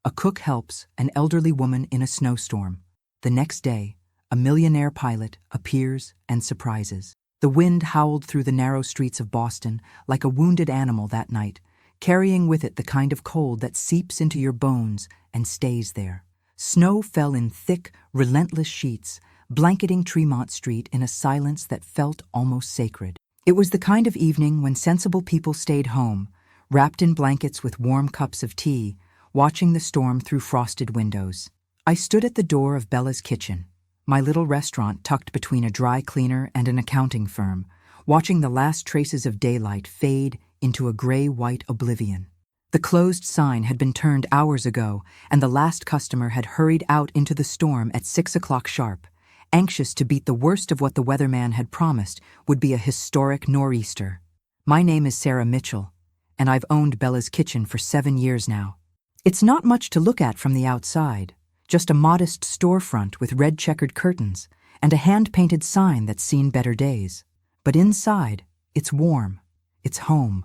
A cook helps an elderly woman in a snowstorm. The next day, a millionaire pilot appears and surprises. The wind howled through the narrow streets of Boston like a wounded animal that night, carrying with it the kind of cold that seeps into your bones and stays there. Snow fell in thick, relentless sheets, blanketing Tremont Street in a silence that felt almost sacred. It was the kind of evening when sensible people stayed home, wrapped in blankets with warm cups of tea, watching the storm through frosted windows. I stood at the door of Bella's Kitchen, my little restaurant tucked between a dry cleaner and an accounting firm, watching the last traces of daylight fade into a gray-white oblivion. The closed sign had been turned hours ago, and the last customer had hurried out into the storm at 6 o'clock sharp, anxious to beat the worst of what the weatherman had promised would be a historic nor'easter. My name is Sarah Mitchell, and I've owned Bella's Kitchen for 7 years now. It's not much to look at from the outside, just a modest storefront with red checkered curtains and a hand-painted sign that's seen better days. But inside, it's warm. It's home.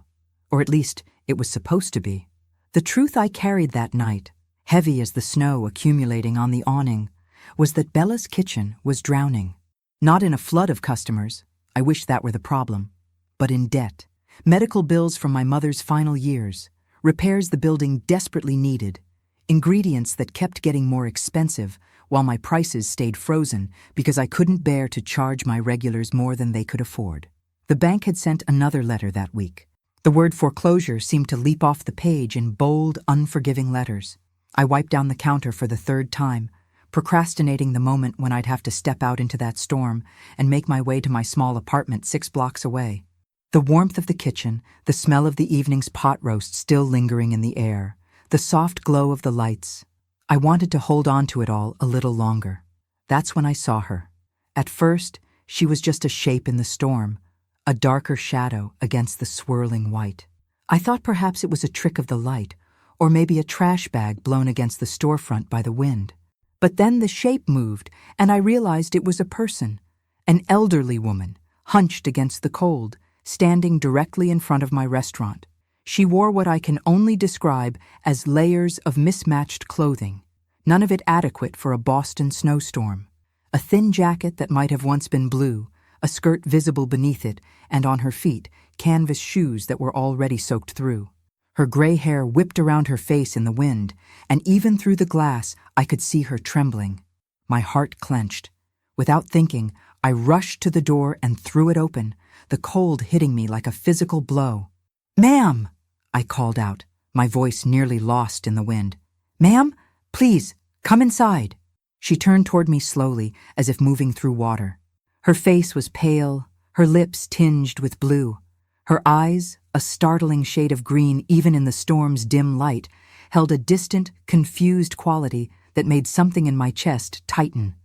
Or at least, it was supposed to be. The truth I carried that night, heavy as the snow accumulating on the awning, was that Bella's Kitchen was drowning. Not in a flood of customers, I wish that were the problem, but in debt. Medical bills from my mother's final years, repairs the building desperately needed, ingredients that kept getting more expensive while my prices stayed frozen because I couldn't bear to charge my regulars more than they could afford. The bank had sent another letter that week. The word foreclosure seemed to leap off the page in bold, unforgiving letters. I wiped down the counter for the third time, procrastinating the moment when I'd have to step out into that storm and make my way to my small apartment 6 blocks away. The warmth of the kitchen, the smell of the evening's pot roast still lingering in the air, the soft glow of the lights. I wanted to hold on to it all a little longer. That's when I saw her. At first, she was just a shape in the storm, a darker shadow against the swirling white. I thought perhaps it was a trick of the light, or maybe a trash bag blown against the storefront by the wind. But then the shape moved, and I realized it was a person, an elderly woman, hunched against the cold, standing directly in front of my restaurant. She wore what I can only describe as layers of mismatched clothing, none of it adequate for a Boston snowstorm. A thin jacket that might have once been blue, a skirt visible beneath it, and on her feet, canvas shoes that were already soaked through. Her gray hair whipped around her face in the wind, and even through the glass I could see her trembling. My heart clenched. Without thinking, I rushed to the door and threw it open, the cold hitting me like a physical blow. "Ma'am!" I called out, my voice nearly lost in the wind. "Ma'am, please, come inside." She turned toward me slowly, as if moving through water. Her face was pale, her lips tinged with blue. Her eyes, a startling shade of green even in the storm's dim light, held a distant, confused quality that made something in my chest tighten.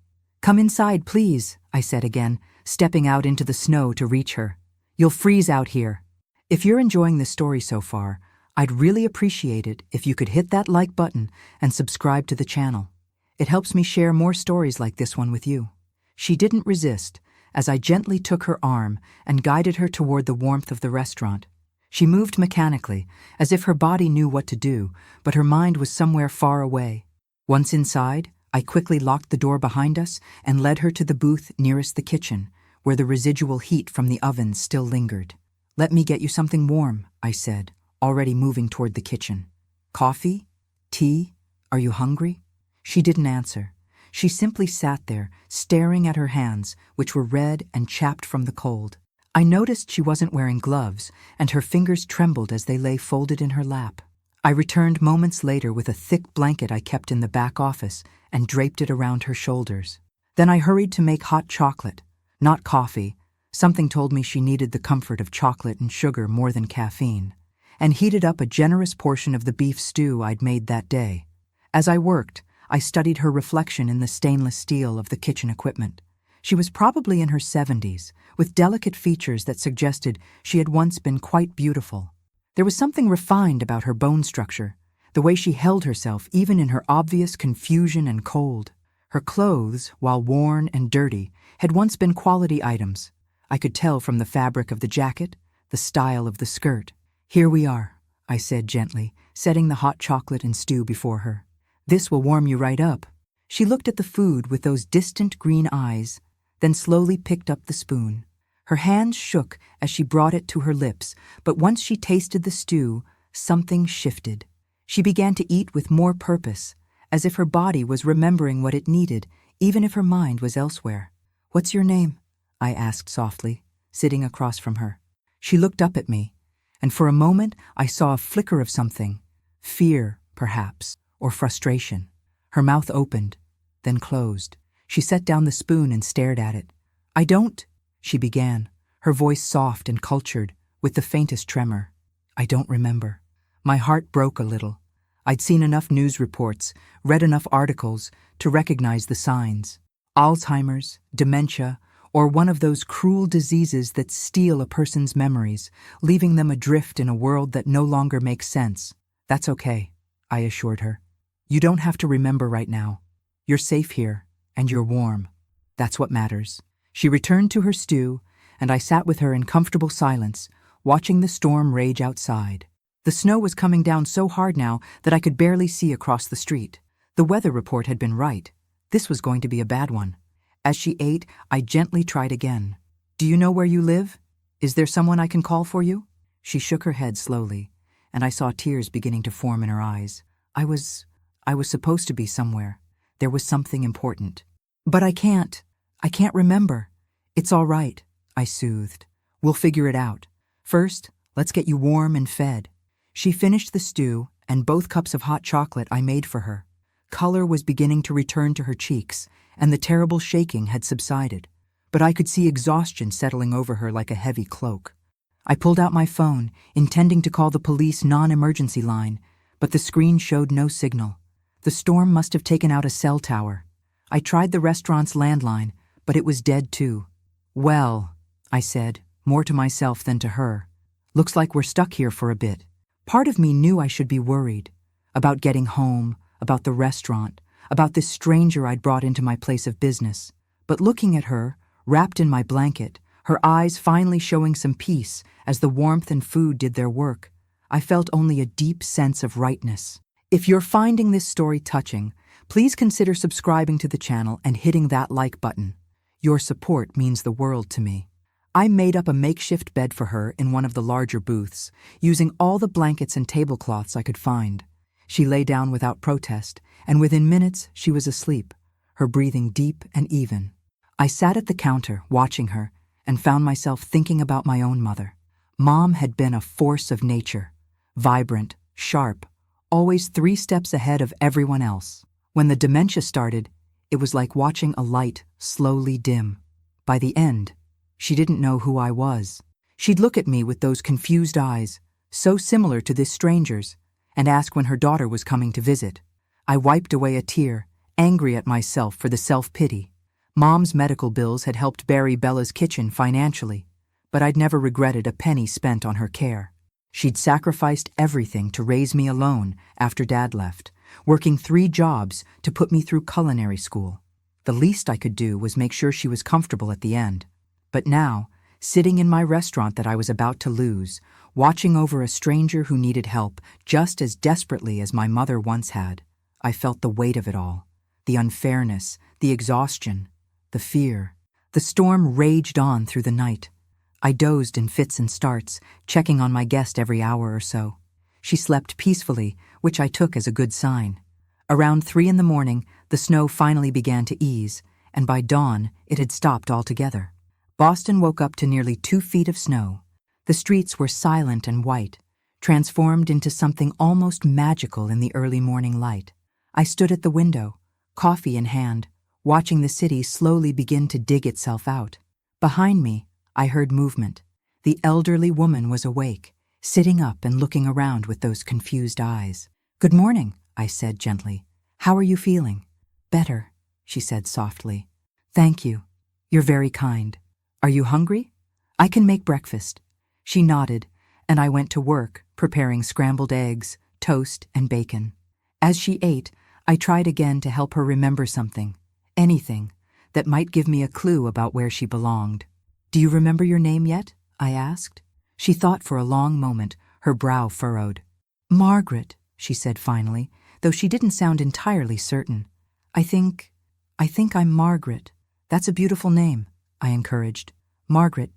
"Come inside, please," I said again, stepping out into the snow to reach her. "You'll freeze out here." If you're enjoying this story so far, I'd really appreciate it if you could hit that like button and subscribe to the channel. It helps me share more stories like this one with you. She didn't resist, as I gently took her arm and guided her toward the warmth of the restaurant. She moved mechanically, as if her body knew what to do, but her mind was somewhere far away. Once inside, I quickly locked the door behind us and led her to the booth nearest the kitchen, where the residual heat from the oven still lingered. "Let me get you something warm," I said, already moving toward the kitchen. "Coffee? Tea? Are you hungry?" She didn't answer. She simply sat there, staring at her hands, which were red and chapped from the cold. I noticed she wasn't wearing gloves, and her fingers trembled as they lay folded in her lap. I returned moments later with a thick blanket I kept in the back office and draped it around her shoulders. Then I hurried to make hot chocolate, not coffee. Something told me she needed the comfort of chocolate and sugar more than caffeine, and heated up a generous portion of the beef stew I'd made that day. As I worked, I studied her reflection in the stainless steel of the kitchen equipment. She was probably in her 70s, with delicate features that suggested she had once been quite beautiful. There was something refined about her bone structure, the way she held herself even in her obvious confusion and cold. Her clothes, while worn and dirty, had once been quality items. I could tell from the fabric of the jacket, the style of the skirt. "Here we are," I said gently, setting the hot chocolate and stew before her. This will warm you right up." She looked at the food with those distant green eyes, then slowly picked up the spoon. Her hands shook as she brought it to her lips, but once she tasted the stew, something shifted. She began to eat with more purpose, as if her body was remembering what it needed, even if her mind was elsewhere. "What's your name?" I asked softly, sitting across from her. She looked up at me, and for a moment I saw a flicker of something, fear, perhaps, or frustration. Her mouth opened, then closed. She set down the spoon and stared at it. "I don't," she began, her voice soft and cultured, with the faintest tremor. "I don't remember." My heart broke a little. I'd seen enough news reports, read enough articles, to recognize the signs. Alzheimer's, dementia, or one of those cruel diseases that steal a person's memories, leaving them adrift in a world that no longer makes sense. "That's okay," I assured her. "You don't have to remember right now. You're safe here, and you're warm. That's what matters." She returned to her stew, and I sat with her in comfortable silence, watching the storm rage outside. The snow was coming down so hard now that I could barely see across the street. The weather report had been right. This was going to be a bad one. As she ate, I gently tried again. "Do you know where you live? Is there someone I can call for you?" She shook her head slowly, and I saw tears beginning to form in her eyes. I was supposed to be somewhere. There was something important. "But I can't remember." "It's all right," I soothed. "We'll figure it out. First, let's get you warm and fed." She finished the stew and both cups of hot chocolate I made for her. Color was beginning to return to her cheeks, and the terrible shaking had subsided, but I could see exhaustion settling over her like a heavy cloak. I pulled out my phone, intending to call the police non-emergency line, but the screen showed no signal. The storm must have taken out a cell tower. I tried the restaurant's landline, but it was dead too. "Well," I said, more to myself than to her, "looks like we're stuck here for a bit." Part of me knew I should be worried about getting home, about the restaurant, about this stranger I'd brought into my place of business. But looking at her, wrapped in my blanket, her eyes finally showing some peace as the warmth and food did their work, I felt only a deep sense of rightness. If you're finding this story touching, please consider subscribing to the channel and hitting that like button. Your support means the world to me. I made up a makeshift bed for her in one of the larger booths, using all the blankets and tablecloths I could find. She lay down without protest, and within minutes she was asleep, her breathing deep and even. I sat at the counter, watching her, and found myself thinking about my own mother. Mom had been a force of nature, vibrant, sharp, always 3 steps ahead of everyone else. When the dementia started, it was like watching a light slowly dim. By the end, she didn't know who I was. She'd look at me with those confused eyes, so similar to this stranger's, and ask when her daughter was coming to visit. I wiped away a tear, angry at myself for the self-pity. Mom's medical bills had helped bury Bella's kitchen financially, but I'd never regretted a penny spent on her care. She'd sacrificed everything to raise me alone after Dad left, working 3 jobs to put me through culinary school. The least I could do was make sure she was comfortable at the end. But now, sitting in my restaurant that I was about to lose, watching over a stranger who needed help just as desperately as my mother once had, I felt the weight of it all. The unfairness, the exhaustion, the fear. The storm raged on through the night. I dozed in fits and starts, checking on my guest every hour or so. She slept peacefully, which I took as a good sign. Around 3 in the morning, the snow finally began to ease, and by dawn, it had stopped altogether. Boston woke up to nearly 2 feet of snow. The streets were silent and white, transformed into something almost magical in the early morning light. I stood at the window, coffee in hand, watching the city slowly begin to dig itself out. Behind me, I heard movement. The elderly woman was awake, sitting up and looking around with those confused eyes. "Good morning," I said gently. "How are you feeling?" "Better," she said softly. "Thank you. You're very kind. Are you hungry? I can make breakfast." She nodded, and I went to work, preparing scrambled eggs, toast, and bacon. As she ate, I tried again to help her remember something, anything, that might give me a clue about where she belonged. "Do you remember your name yet?" I asked. She thought for a long moment, her brow furrowed. "Margaret," she said finally. though she didn't sound entirely certain. I think I'm Margaret. That's a beautiful name, I encouraged. Margaret,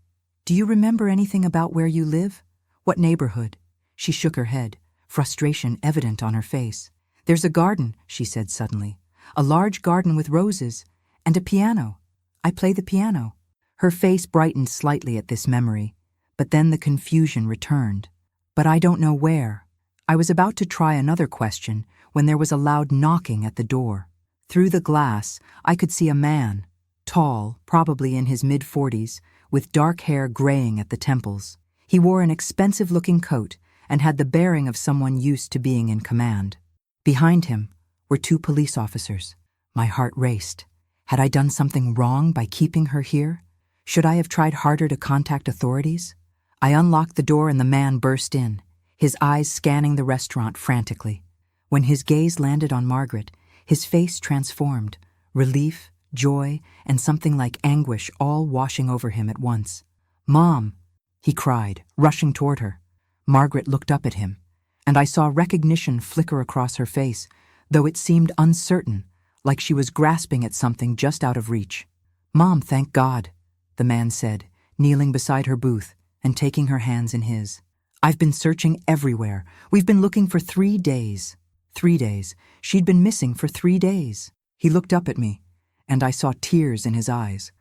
do you remember anything about where you live? What neighborhood? She shook her head, frustration evident on her face. There's a garden, she said suddenly. A large garden with roses, and a piano. I play the piano. Her face brightened slightly at this memory, but then the confusion returned. But I don't know where. I was about to try another question when there was a loud knocking at the door. Through the glass, I could see a man, tall, probably in his mid-40s, with dark hair graying at the temples. He wore an expensive-looking coat and had the bearing of someone used to being in command. Behind him were 2 police officers. My heart raced. Had I done something wrong by keeping her here? Should I have tried harder to contact authorities? I unlocked the door and the man burst in, his eyes scanning the restaurant frantically. When his gaze landed on Margaret, his face transformed, relief, joy, and something like anguish all washing over him at once. "Mom!" he cried, rushing toward her. Margaret looked up at him, and I saw recognition flicker across her face, though it seemed uncertain, like she was grasping at something just out of reach. "Mom, thank God," the man said, kneeling beside her booth and taking her hands in his. "I've been searching everywhere. We've been looking for 3 days. 3 days. She'd been missing for 3 days." He looked up at me, and I saw tears in his eyes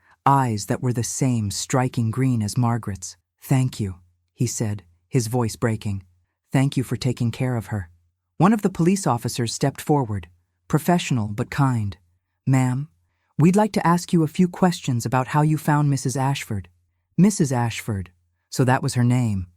that were the same striking green as Margaret's. "Thank you," he said, his voice breaking. "Thank you for taking care of her." One of the police officers stepped forward, professional but kind. "Ma'am, we'd like to ask you a few questions about how you found Mrs. Ashford." Mrs. Ashford. So that was her name.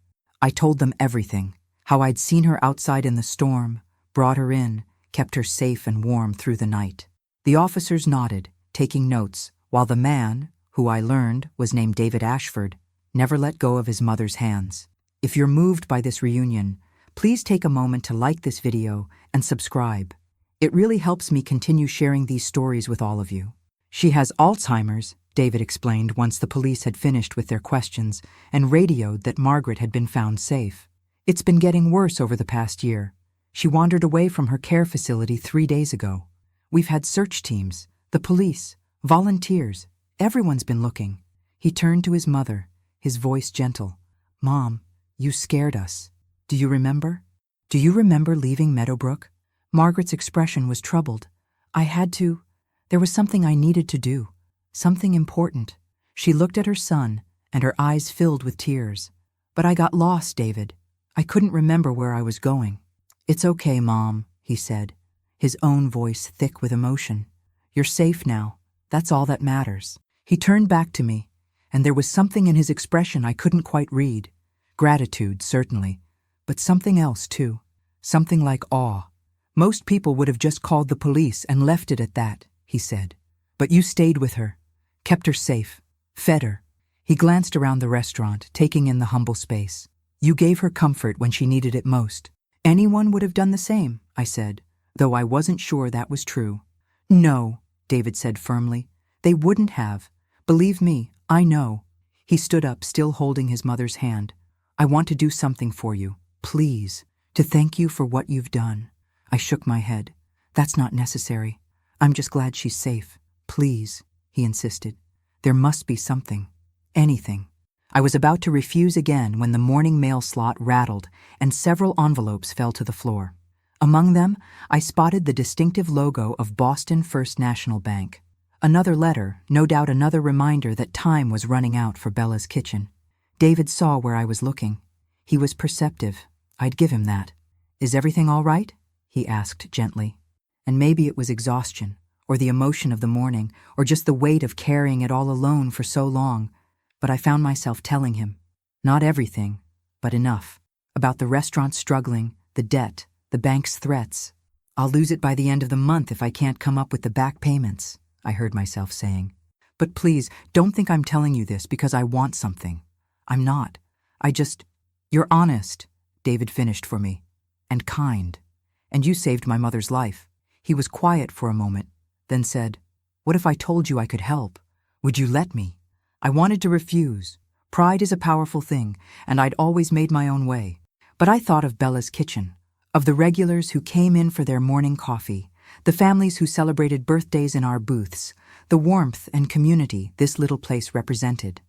I told them everything, how I'd seen her outside in the storm, brought her in, kept her safe and warm through the night. The officers nodded, taking notes, while the man, who I learned was named David Ashford, never let go of his mother's hands. If you're moved by this reunion, please take a moment to like this video and subscribe. It really helps me continue sharing these stories with all of you. "She has Alzheimer's," David explained once the police had finished with their questions and radioed that Margaret had been found safe. "It's been getting worse over the past year. She wandered away from her care facility 3 days ago. We've had search teams, the police, volunteers. Everyone's been looking." He turned to his mother, his voice gentle. "Mom, you scared us. Do you remember? Do you remember leaving Meadowbrook?" Margaret's expression was troubled. "I had to. There was something I needed to do. Something important." She looked at her son, and her eyes filled with tears. "But I got lost, David. I couldn't remember where I was going." "It's okay, Mom," he said, his own voice thick with emotion. "You're safe now. That's all that matters." He turned back to me, and there was something in his expression I couldn't quite read. Gratitude, certainly, but something else, too. Something like awe. "Most people would have just called the police and left it at that," he said. "But you stayed with her, kept her safe, fed her." He glanced around the restaurant, taking in the humble space. "You gave her comfort when she needed it most." "Anyone would have done the same," I said, though I wasn't sure that was true. "No," David said firmly. "They wouldn't have. Believe me, I know." He stood up, still holding his mother's hand. "I want to do something for you, please, to thank you for what you've done." I shook my head. "That's not necessary. I'm just glad she's safe. Please," he insisted. "There must be something. Anything." I was about to refuse again when the morning mail slot rattled and several envelopes fell to the floor. Among them, I spotted the distinctive logo of Boston First National Bank. Another letter, no doubt another reminder that time was running out for Bella's kitchen. David saw where I was looking. He was perceptive. I'd give him that. "Is everything all right?" he asked gently. And maybe it was exhaustion, or the emotion of the morning, or just the weight of carrying it all alone for so long, but I found myself telling him. Not everything, but enough. About the restaurant struggling, the debt, the bank's threats. "I'll lose it by the end of the month if I can't come up with the back payments," I heard myself saying. "But please, don't think I'm telling you this because I want something. I'm not. You're honest," David finished for me, "and kind. And you saved my mother's life." He was quiet for a moment, then said, "What if I told you I could help? Would you let me?" I wanted to refuse. Pride is a powerful thing, and I'd always made my own way. But I thought of Bella's kitchen, of the regulars who came in for their morning coffee, the families who celebrated birthdays in our booths, the warmth and community this little place represented.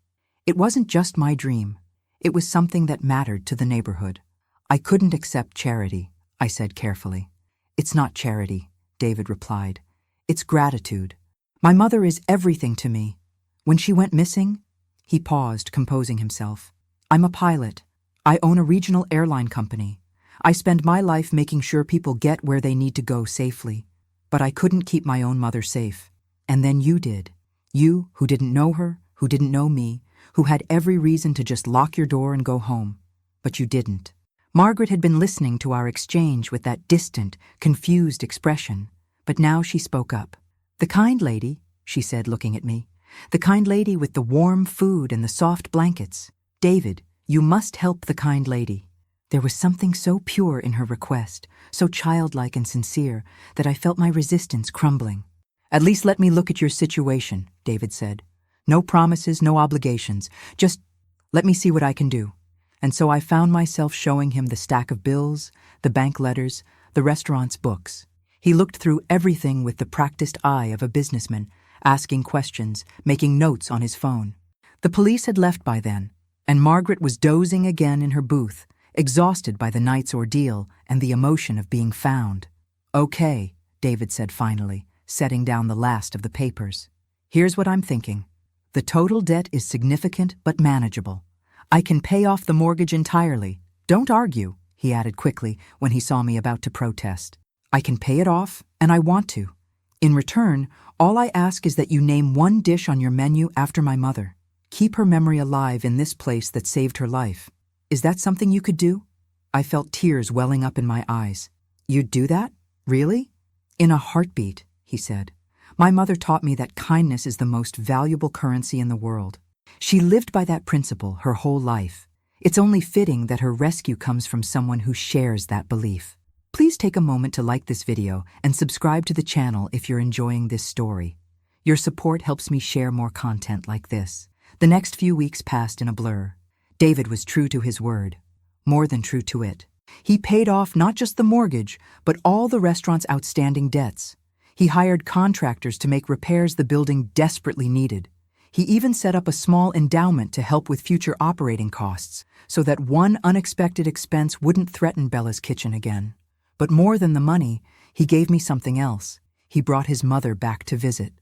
It wasn't just my dream. It was something that mattered to the neighborhood. I couldn't accept charity, I said carefully. It's not charity, David replied. It's gratitude. My mother is everything to me. When she went missing, he paused, composing himself. I'm a pilot. I own a regional airline company. I spend my life making sure people get where they need to go safely. But I couldn't keep my own mother safe. And then you did. You, who didn't know her, who didn't know me, who had every reason to just lock your door and go home. But you didn't. Margaret had been listening to our exchange with that distant, confused expression, but now she spoke up. The kind lady, she said, looking at me. The kind lady with the warm food and the soft blankets. David, you must help the kind lady. There was something so pure in her request, so childlike and sincere, that I felt my resistance crumbling. At least let me look at your situation, David said. No promises, no obligations. Just let me see what I can do. And so I found myself showing him the stack of bills, the bank letters, the restaurant's books. He looked through everything with the practiced eye of a businessman, asking questions, making notes on his phone. The police had left by then, and Margaret was dozing again in her booth, exhausted by the night's ordeal and the emotion of being found. Okay, David said finally, setting down the last of the papers. Here's what I'm thinking. The total debt is significant but manageable. I can pay off the mortgage entirely. Don't argue, he added quickly when he saw me about to protest. I can pay it off, and I want to. In return, all I ask is that you name one dish on your menu after my mother. Keep her memory alive in this place that saved her life. Is that something you could do? I felt tears welling up in my eyes. You'd do that? Really? In a heartbeat, he said. My mother taught me that kindness is the most valuable currency in the world. She lived by that principle her whole life. It's only fitting that her rescue comes from someone who shares that belief. Please take a moment to like this video and subscribe to the channel if you're enjoying this story. Your support helps me share more content like this. The next few weeks passed in a blur. David was true to his word, more than true to it. He paid off not just the mortgage, but all the restaurant's outstanding debts. He hired contractors to make repairs the building desperately needed. He even set up a small endowment to help with future operating costs, so that one unexpected expense wouldn't threaten Bella's kitchen again. But more than the money, he gave me something else. He brought his mother back to visit.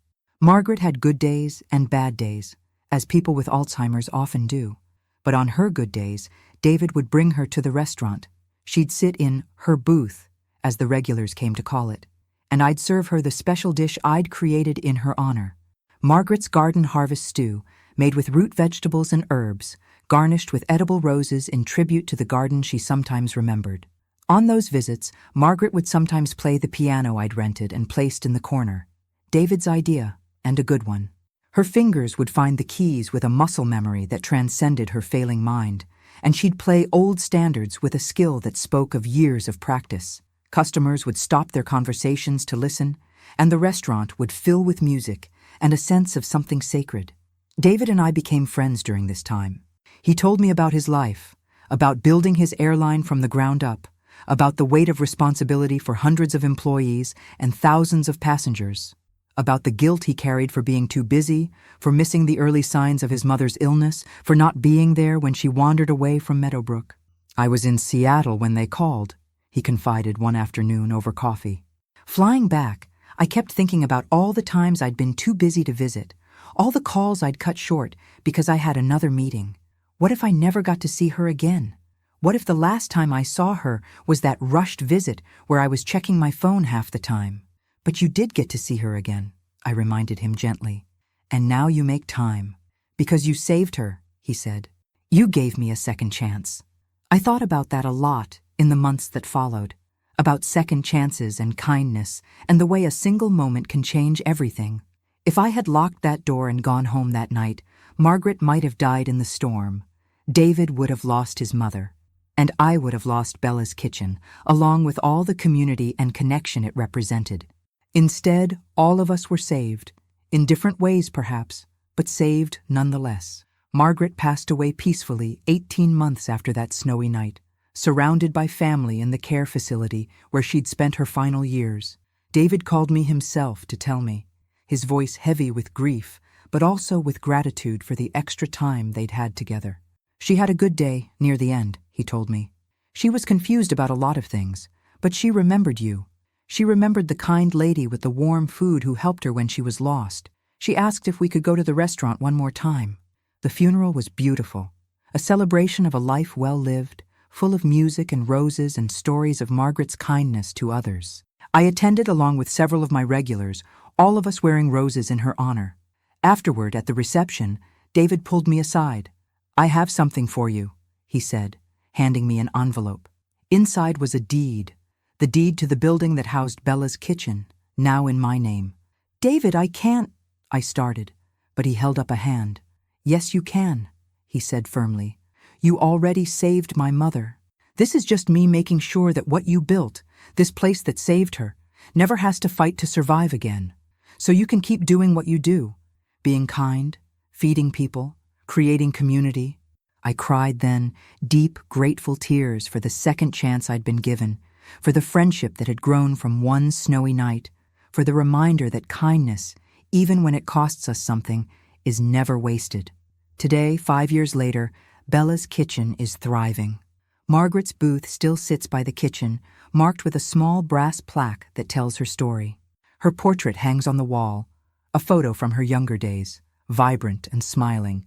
Margaret had good days and bad days, as people with Alzheimer's often do. But on her good days, David would bring her to the restaurant. She'd sit in her booth, as the regulars came to call it, and I'd serve her the special dish I'd created in her honor. Margaret's garden harvest stew, made with root vegetables and herbs, garnished with edible roses in tribute to the garden she sometimes remembered. On those visits, Margaret would sometimes play the piano I'd rented and placed in the corner. David's idea, and a good one. Her fingers would find the keys with a muscle memory that transcended her failing mind, and she'd play old standards with a skill that spoke of years of practice. Customers would stop their conversations to listen, and the restaurant would fill with music and a sense of something sacred. David and I became friends during this time. He told me about his life, about building his airline from the ground up, about the weight of responsibility for hundreds of employees and thousands of passengers, about the guilt he carried for being too busy, for missing the early signs of his mother's illness, for not being there when she wandered away from Meadowbrook. I was in Seattle when they called, he confided one afternoon over coffee. Flying back, I kept thinking about all the times I'd been too busy to visit, all the calls I'd cut short because I had another meeting. What if I never got to see her again? What if the last time I saw her was that rushed visit where I was checking my phone half the time? But you did get to see her again, I reminded him gently. And now you make time. Because you saved her, he said. You gave me a second chance. I thought about that a lot in the months that followed, about second chances and kindness and the way a single moment can change everything. If I had locked that door and gone home that night, Margaret might have died in the storm. David would have lost his mother. And I would have lost Bella's kitchen, along with all the community and connection it represented. Instead, all of us were saved, in different ways perhaps, but saved nonetheless. Margaret passed away peacefully 18 months after that snowy night, surrounded by family in the care facility where she'd spent her final years. David called me himself to tell me, his voice heavy with grief, but also with gratitude for the extra time they'd had together. She had a good day near the end, he told me. She was confused about a lot of things, but she remembered you. She remembered the kind lady with the warm food who helped her when she was lost. She asked if we could go to the restaurant one more time. The funeral was beautiful, a celebration of a life well lived, full of music and roses and stories of Margaret's kindness to others. I attended along with several of my regulars, all of us wearing roses in her honor. Afterward, at the reception, David pulled me aside. "I have something for you," he said, handing me an envelope. Inside was a deed, the deed to the building that housed Bella's kitchen, now in my name. "David, I can't," I started, but he held up a hand. "Yes, you can," he said firmly. "You already saved my mother. This is just me making sure that what you built, this place that saved her, never has to fight to survive again. So you can keep doing what you do, being kind, feeding people, creating community." I cried then, deep, grateful tears for the second chance I'd been given, for the friendship that had grown from one snowy night, for the reminder that kindness, even when it costs us something, is never wasted. Today, 5 years later, Bella's kitchen is thriving. Margaret's booth still sits by the kitchen, marked with a small brass plaque that tells her story. Her portrait hangs on the wall, a photo from her younger days, vibrant and smiling.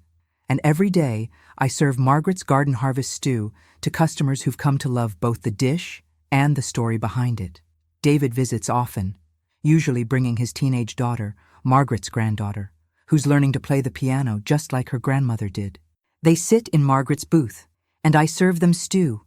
And every day, I serve Margaret's garden harvest stew to customers who've come to love both the dish and the story behind it. David visits often, usually bringing his teenage daughter, Margaret's granddaughter, who's learning to play the piano just like her grandmother did. They sit in Margaret's booth, and I serve them stew,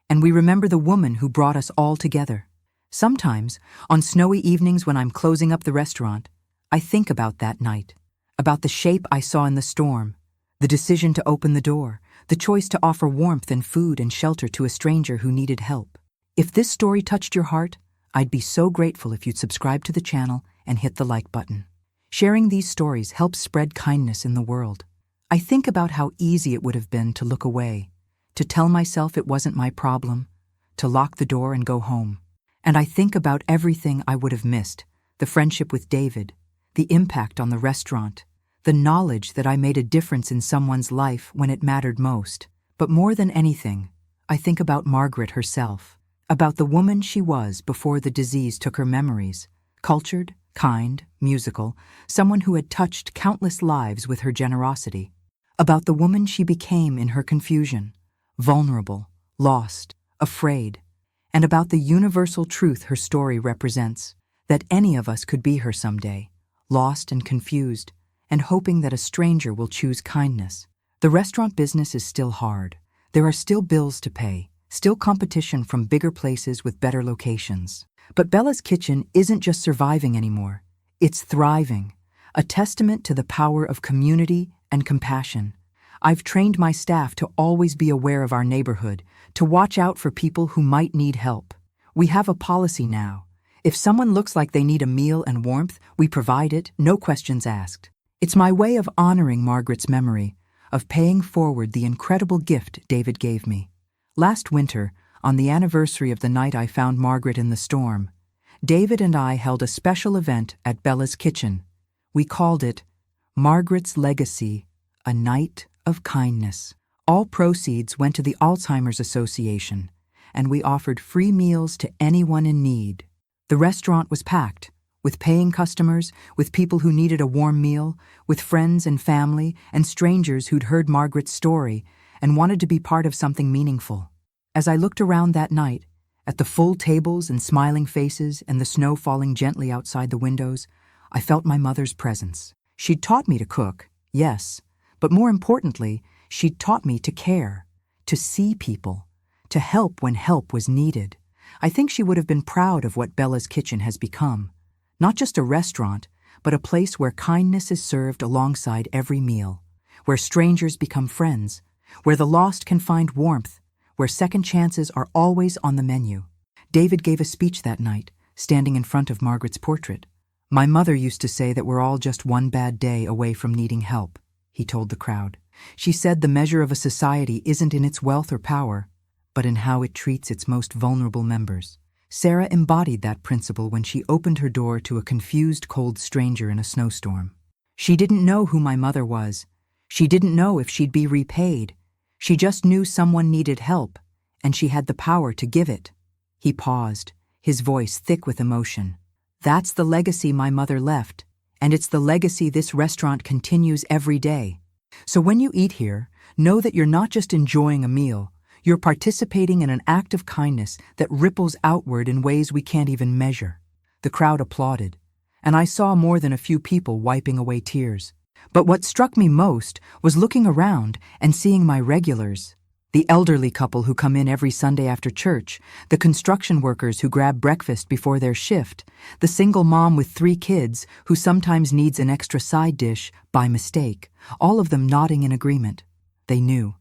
and we remember the woman who brought us all together. Sometimes, on snowy evenings when I'm closing up the restaurant, I think about that night, about the shape I saw in the storm, the decision to open the door, the choice to offer warmth and food and shelter to a stranger who needed help. If this story touched your heart, I'd be so grateful if you'd subscribe to the channel and hit the like button. Sharing these stories helps spread kindness in the world. I think about how easy it would have been to look away, to tell myself it wasn't my problem, to lock the door and go home. And I think about everything I would have missed, the friendship with David, the impact on the restaurant, the knowledge that I made a difference in someone's life when it mattered most. But more than anything, I think about Margaret herself, about the woman she was before the disease took her memories, cultured, kind, musical, someone who had touched countless lives with her generosity, about the woman she became in her confusion, vulnerable, lost, afraid, and about the universal truth her story represents, that any of us could be her someday, lost and confused, and hoping that a stranger will choose kindness. The restaurant business is still hard. There are still bills to pay, still competition from bigger places with better locations. But Bella's Kitchen isn't just surviving anymore. It's thriving, a testament to the power of community and compassion. I've trained my staff to always be aware of our neighborhood, to watch out for people who might need help. We have a policy now. If someone looks like they need a meal and warmth, we provide it, no questions asked. It's my way of honoring Margaret's memory, of paying forward the incredible gift David gave me. Last winter, on the anniversary of the night I found Margaret in the storm, David and I held a special event at Bella's Kitchen. We called it Margaret's Legacy, a Night of Kindness. All proceeds went to the Alzheimer's Association, and we offered free meals to anyone in need. The restaurant was packed, with paying customers, with people who needed a warm meal, with friends and family and strangers who'd heard Margaret's story and wanted to be part of something meaningful. As I looked around that night, at the full tables and smiling faces and the snow falling gently outside the windows, I felt my mother's presence. She'd taught me to cook, yes, but more importantly, she'd taught me to care, to see people, to help when help was needed. I think she would have been proud of what Bella's Kitchen has become. Not just a restaurant, but a place where kindness is served alongside every meal, where strangers become friends, where the lost can find warmth, where second chances are always on the menu. David gave a speech that night, standing in front of Margaret's portrait. "My mother used to say that we're all just one bad day away from needing help," he told the crowd. "She said the measure of a society isn't in its wealth or power, but in how it treats its most vulnerable members. Sarah embodied that principle when she opened her door to a confused, cold stranger in a snowstorm. She didn't know who my mother was. She didn't know if she'd be repaid. She just knew someone needed help, and she had the power to give it. He paused, his voice thick with emotion. That's the legacy my mother left, and it's the legacy this restaurant continues every day. So when you eat here, know that you're not just enjoying a meal, you're participating in an act of kindness that ripples outward in ways we can't even measure. The crowd applauded, and I saw more than a few people wiping away tears. But what struck me most was looking around and seeing my regulars. The elderly couple who come in every Sunday after church, the construction workers who grab breakfast before their shift, the single mom with 3 kids who sometimes needs an extra side dish by mistake, all of them nodding in agreement. They knew.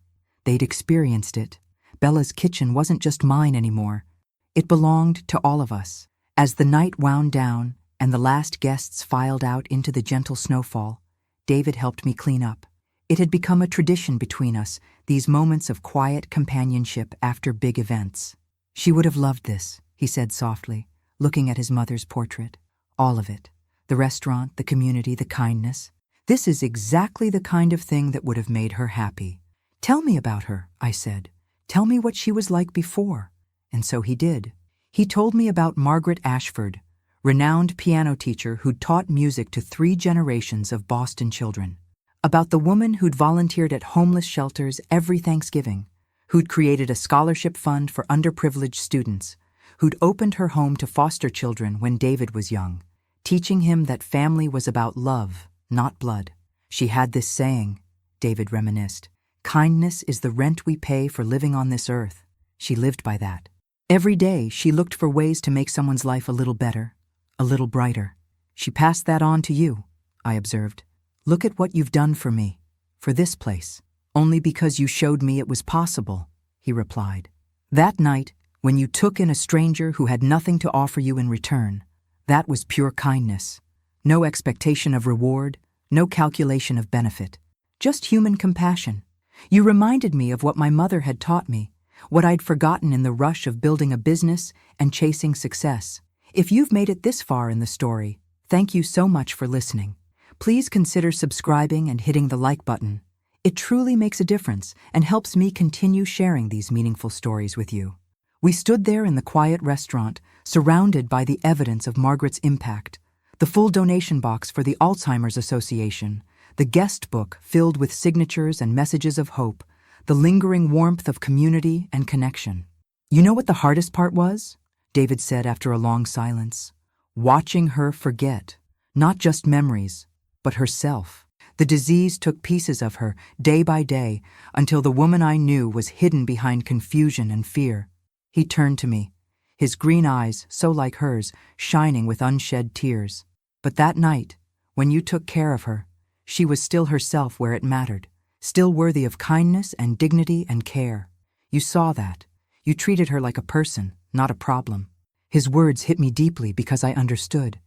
They'd experienced it. Bella's kitchen wasn't just mine anymore. It belonged to all of us. As the night wound down and the last guests filed out into the gentle snowfall, David helped me clean up. It had become a tradition between us, these moments of quiet companionship after big events. She would have loved this, he said softly, looking at his mother's portrait. All of it. The restaurant, the community, the kindness. This is exactly the kind of thing that would have made her happy. Tell me about her, I said. Tell me what she was like before. And so he did. He told me about Margaret Ashford, renowned piano teacher who'd taught music to 3 generations of Boston children. About the woman who'd volunteered at homeless shelters every Thanksgiving, who'd created a scholarship fund for underprivileged students, who'd opened her home to foster children when David was young, teaching him that family was about love, not blood. She had this saying, David reminisced, kindness is the rent we pay for living on this earth. She lived by that. Every day she looked for ways to make someone's life a little better, a little brighter. She passed that on to you, I observed. Look at what you've done for me, for this place. Only because you showed me it was possible, he replied. That night, when you took in a stranger who had nothing to offer you in return, that was pure kindness. No expectation of reward, no calculation of benefit. Just human compassion. You reminded me of what my mother had taught me, what I'd forgotten in the rush of building a business and chasing success. If you've made it this far in the story, thank you so much for listening. Please consider subscribing and hitting the like button. It truly makes a difference and helps me continue sharing these meaningful stories with you. We stood there in the quiet restaurant, surrounded by the evidence of Margaret's impact, the full donation box for the Alzheimer's Association, the guest book filled with signatures and messages of hope, the lingering warmth of community and connection. You know what the hardest part was? David said after a long silence. Watching her forget, not just memories, but herself. The disease took pieces of her, day by day, until the woman I knew was hidden behind confusion and fear. He turned to me, his green eyes, so like hers, shining with unshed tears. But that night, when you took care of her, she was still herself where it mattered, still worthy of kindness and dignity and care. You saw that. You treated her like a person, not a problem. His words hit me deeply because I understood.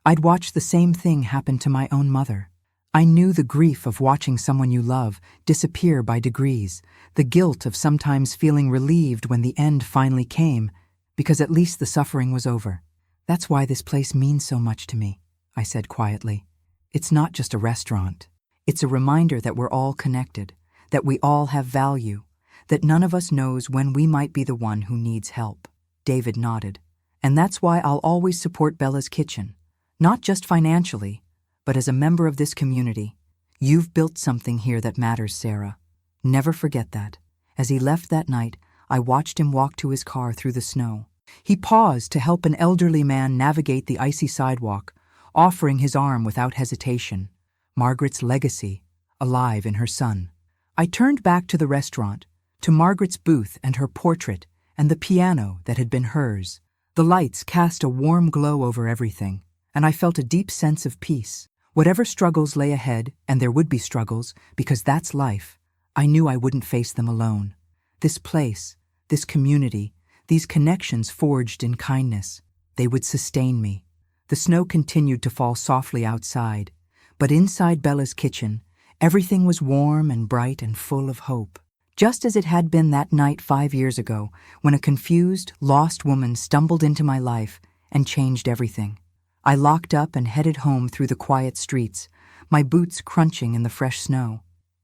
I'd watched the same thing happen to my own mother. I knew the grief of watching someone you love disappear by degrees, the guilt of sometimes feeling relieved when the end finally came, because at least the suffering was over. That's why this place means so much to me, I said quietly. It's not just a restaurant. It's a reminder that we're all connected, that we all have value, that none of us knows when we might be the one who needs help. David nodded. And that's why I'll always support Bella's Kitchen. Not just financially, but as a member of this community. You've built something here that matters, Sarah. Never forget that. As he left that night, I watched him walk to his car through the snow. He paused to help an elderly man navigate the icy sidewalk, offering his arm without hesitation. Margaret's legacy, alive in her son. I turned back to the restaurant, to Margaret's booth and her portrait, and the piano that had been hers. The lights cast a warm glow over everything, and I felt a deep sense of peace. Whatever struggles lay ahead, and there would be struggles, because that's life, I knew I wouldn't face them alone. This place, this community, these connections forged in kindness, they would sustain me. The snow continued to fall softly outside, but inside Bella's kitchen, everything was warm and bright and full of hope. just as it had been that night 5 years ago when a confused, lost woman stumbled into my life and changed everything. I locked up and headed home through the quiet streets, my boots crunching in the fresh snow.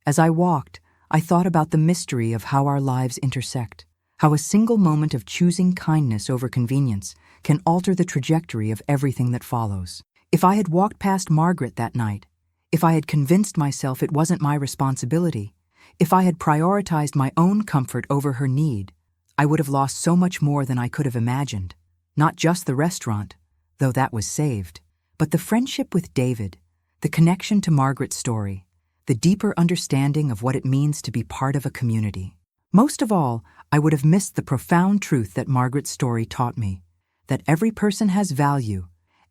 As I walked, I thought about the mystery of how our lives intersect, how a single moment of choosing kindness over convenience can alter the trajectory of everything that follows. If I had walked past Margaret that night, if I had convinced myself it wasn't my responsibility, if I had prioritized my own comfort over her need, I would have lost so much more than I could have imagined. Not just the restaurant, though that was saved, but the friendship with David, the connection to Margaret's story, the deeper understanding of what it means to be part of a community. Most of all, I would have missed the profound truth that Margaret's story taught me, that every person has value,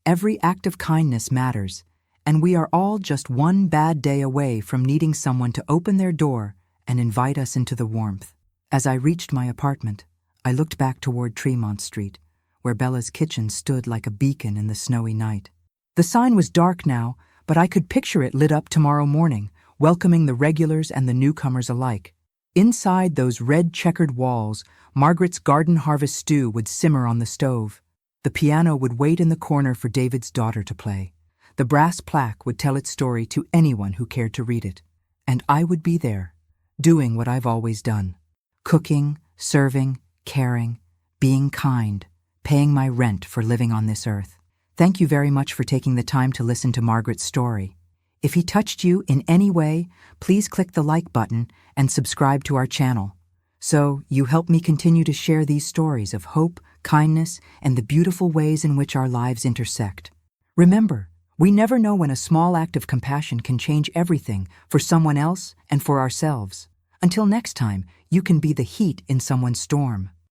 every act of kindness matters, and we are all just one bad day away from needing someone to open their door and invite us into the warmth. As I reached my apartment, I looked back toward Tremont Street, where Bella's kitchen stood like a beacon in the snowy night. The sign was dark now, but I could picture it lit up tomorrow morning, welcoming the regulars and the newcomers alike. Inside those red checkered walls, Margaret's garden harvest stew would simmer on the stove. The piano would wait in the corner for David's daughter to play. The brass plaque would tell its story to anyone who cared to read it. And I would be there, doing what I've always done. Cooking, serving, caring, being kind, paying my rent for living on this earth. Thank you very much for taking the time to listen to Margaret's story. If he touched you in any way, please click the like button and subscribe to our channel, so you help me continue to share these stories of hope, kindness, and the beautiful ways in which our lives intersect. Remember, we never know when a small act of compassion can change everything for someone else and for ourselves. Until next time, you can be the heat in someone's storm.